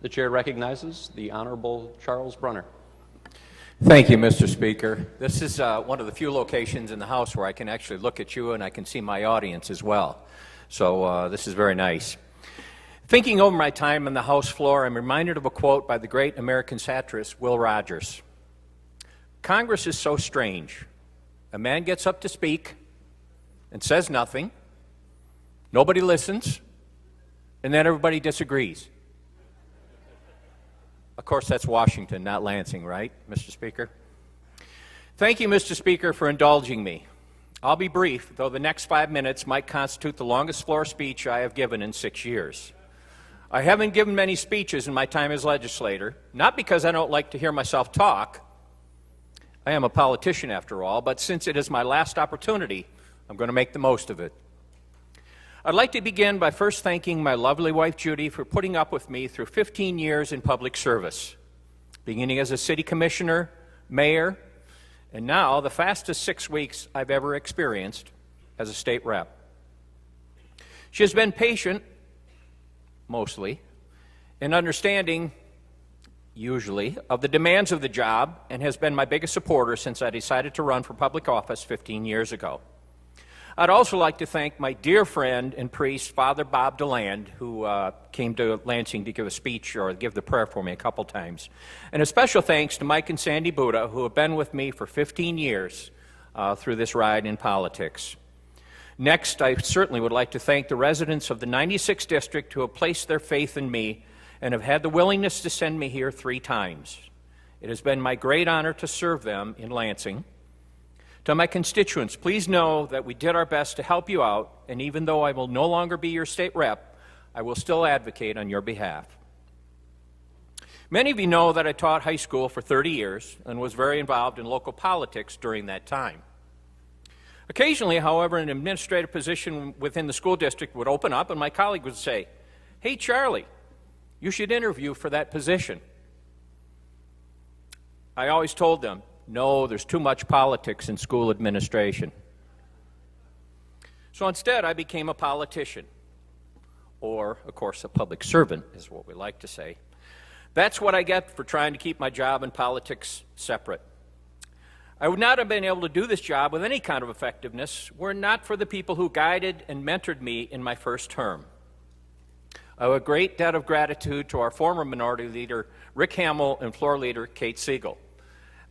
The chair recognizes the Honorable Charles Brunner. Thank you, Mr. Speaker. This is one of the few locations in the House where I can actually look at you and I can see my audience as well. So this is very nice. Thinking over my time on the House floor, I'm reminded of a quote by the great American satirist Will Rogers. Congress is so strange. A man gets up to speak and says nothing. Nobody listens. And then everybody disagrees. Of course, that's Washington, not Lansing, right, Mr. Speaker? Thank you, Mr. Speaker, for indulging me. I'll be brief, though the next 5 minutes might constitute the longest floor speech I have given in 6 years. I haven't given many speeches in my time as legislator, not because I don't like to hear myself talk. I am a politician, after all, but since it is my last opportunity, I'm going to make the most of it. I'd like to begin by first thanking my lovely wife, Judy, for putting up with me through 15 years in public service, beginning as a city commissioner, mayor, and now the fastest 6 weeks I've ever experienced as a state rep. She has been patient, mostly, and understanding, usually, of the demands of the job, and has been my biggest supporter since I decided to run for public office 15 years ago. I'd also like to thank my dear friend and priest, Father Bob DeLand, who came to Lansing to give a speech or give the prayer for me a couple times. And a special thanks to Mike and Sandy Buddha, who have been with me for 15 years through this ride in politics. Next, I certainly would like to thank the residents of the 96th District who have placed their faith in me and have had the willingness to send me here 3 times. It has been my great honor to serve them in Lansing. To my constituents, please know that we did our best to help you out, and even though I will no longer be your state rep, I will still advocate on your behalf. Many of you know that I taught high school for 30 years and was very involved in local politics during that time. Occasionally, however, an administrative position within the school district would open up and my colleague would say, "Hey, Charlie, you should interview for that position." I always told them, no, there's too much politics in school administration. So instead, I became a politician, or, of course, a public servant is what we like to say. That's what I get for trying to keep my job and politics separate. I would not have been able to do this job with any kind of effectiveness were it not for the people who guided and mentored me in my first term. I have a great debt of gratitude to our former minority leader, Rick Hamill, and floor leader, Kate Siegel.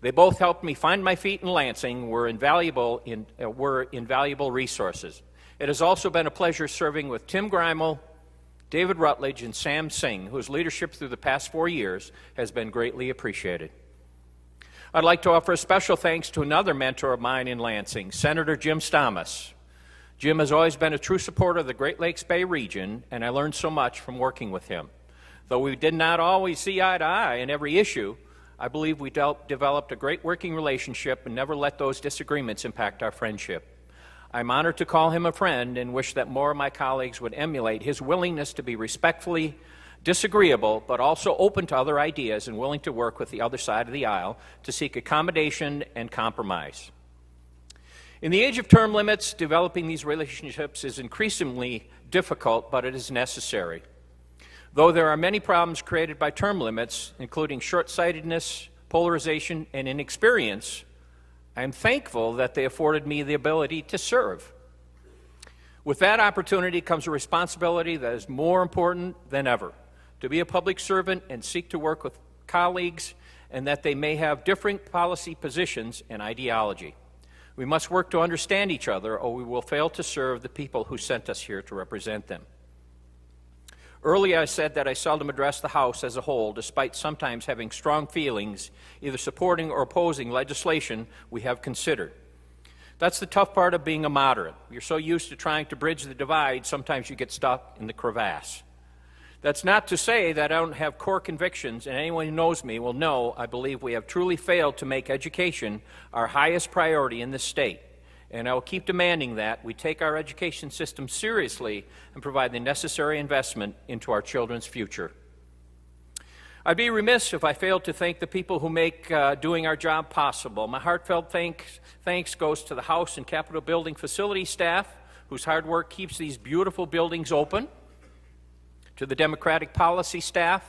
They both helped me find my feet in Lansing, were invaluable resources. It has also been a pleasure serving with Tim Grimel, David Rutledge, and Sam Singh, whose leadership through the past 4 years has been greatly appreciated. I'd like to offer a special thanks to another mentor of mine in Lansing, Senator Jim Stamas. Jim has always been a true supporter of the Great Lakes Bay region, and I learned so much from working with him. Though we did not always see eye to eye in every issue, I believe we developed a great working relationship and never let those disagreements impact our friendship. I'm honored to call him a friend and wish that more of my colleagues would emulate his willingness to be respectfully disagreeable, but also open to other ideas and willing to work with the other side of the aisle to seek accommodation and compromise. In the age of term limits, developing these relationships is increasingly difficult, but it is necessary. Though there are many problems created by term limits, including short-sightedness, polarization, and inexperience, I am thankful that they afforded me the ability to serve. With that opportunity comes a responsibility that is more important than ever, to be a public servant and seek to work with colleagues, and that they may have different policy positions and ideology. We must work to understand each other, or we will fail to serve the people who sent us here to represent them. Earlier I said that I seldom address the House as a whole, despite sometimes having strong feelings, either supporting or opposing legislation we have considered. That's the tough part of being a moderate. You're so used to trying to bridge the divide, sometimes you get stuck in the crevasse. That's not to say that I don't have core convictions, and anyone who knows me will know I believe we have truly failed to make education our highest priority in this state. And I will keep demanding that we take our education system seriously and provide the necessary investment into our children's future. I'd be remiss if I failed to thank the people who make doing our job possible. My heartfelt thanks goes to the House and Capitol Building facility staff, whose hard work keeps these beautiful buildings open, to the Democratic policy staff,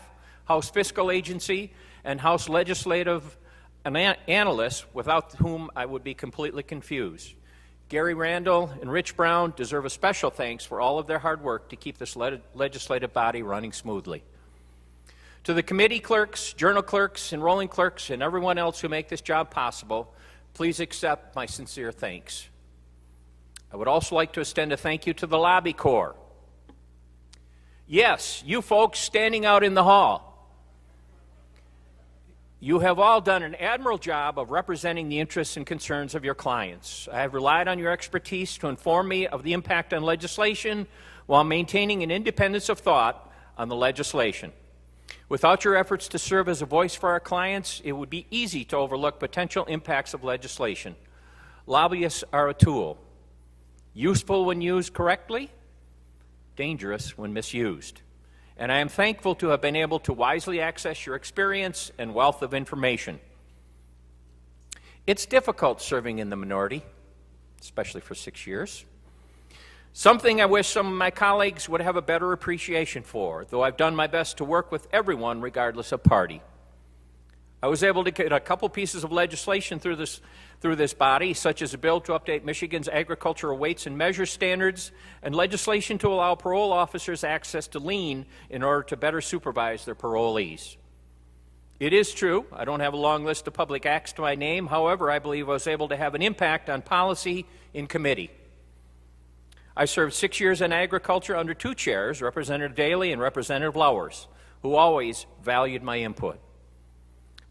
House Fiscal Agency, and House Legislative Analysts, without whom I would be completely confused. Gary Randall and Rich Brown deserve a special thanks for all of their hard work to keep this legislative body running smoothly. To the committee clerks, journal clerks, enrolling clerks, and everyone else who make this job possible, please accept my sincere thanks. I would also like to extend a thank you to the Lobby Corps. Yes, you folks standing out in the hall. You have all done an admirable job of representing the interests and concerns of your clients. I have relied on your expertise to inform me of the impact on legislation while maintaining an independence of thought on the legislation. Without your efforts to serve as a voice for our clients, it would be easy to overlook potential impacts of legislation. Lobbyists are a tool, useful when used correctly, dangerous when misused. And I am thankful to have been able to wisely access your experience and wealth of information. It's difficult serving in the minority, especially for 6 years. Something I wish some of my colleagues would have a better appreciation for, though I've done my best to work with everyone regardless of party. I was able to get a couple pieces of legislation through this body, such as a bill to update Michigan's agricultural weights and measures standards, and legislation to allow parole officers access to lien in order to better supervise their parolees. It is true, I don't have a long list of public acts to my name. However, I believe I was able to have an impact on policy in committee. I served 6 years in agriculture under 2 chairs, Representative Daley and Representative Lowers, who always valued my input.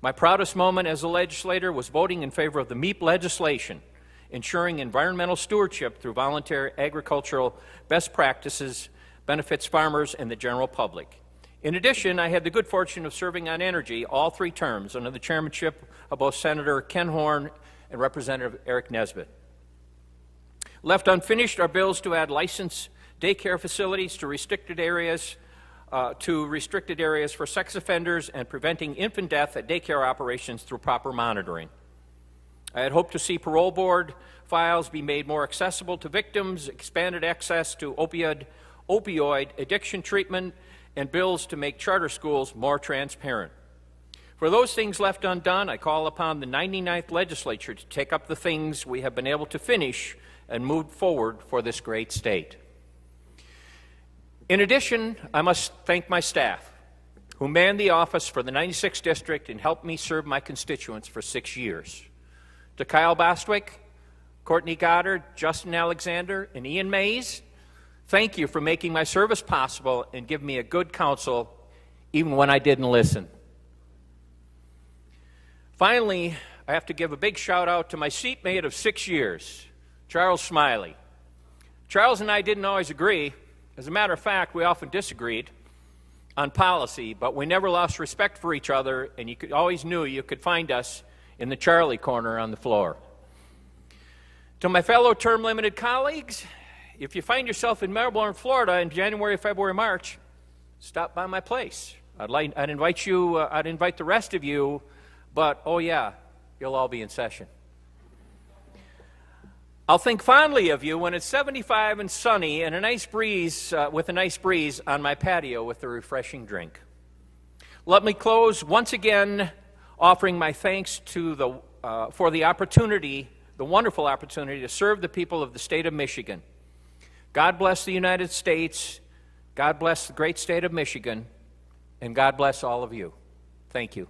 My proudest moment as a legislator was voting in favor of the MEEP legislation, ensuring environmental stewardship through voluntary agricultural best practices benefits farmers and the general public. In addition, I had the good fortune of serving on energy all 3 terms under the chairmanship of both Senator Ken Horn and Representative Eric Nesbitt. Left unfinished are bills to add licensed daycare facilities to restricted areas for sex offenders and preventing infant death at daycare operations through proper monitoring. I had hoped to see parole board files be made more accessible to victims, expanded access to opioid addiction treatment, and bills to make charter schools more transparent. For those things left undone, I call upon the 99th legislature to take up the things we have been able to finish and move forward for this great state. In addition, I must thank my staff, who manned the office for the 96th District and helped me serve my constituents for 6 years. To Kyle Bostwick, Courtney Goddard, Justin Alexander, and Ian Mays, thank you for making my service possible and giving me a good counsel even when I didn't listen. Finally, I have to give a big shout out to my seatmate of 6 years, Charles Smiley. Charles and I didn't always agree. As a matter of fact, we often disagreed on policy, but we never lost respect for each other, and you always knew you could find us in the Charlie corner on the floor. To my fellow term-limited colleagues, if you find yourself in Melbourne, Florida in January, February, March, stop by my place. I'd invite the rest of you, but oh yeah, you'll all be in session. I'll think fondly of you when it's 75 and sunny and with a nice breeze on my patio with a refreshing drink. Let me close once again offering my thanks to for the opportunity, the wonderful opportunity to serve the people of the state of Michigan. God bless the United States, God bless the great state of Michigan, and God bless all of you. Thank you.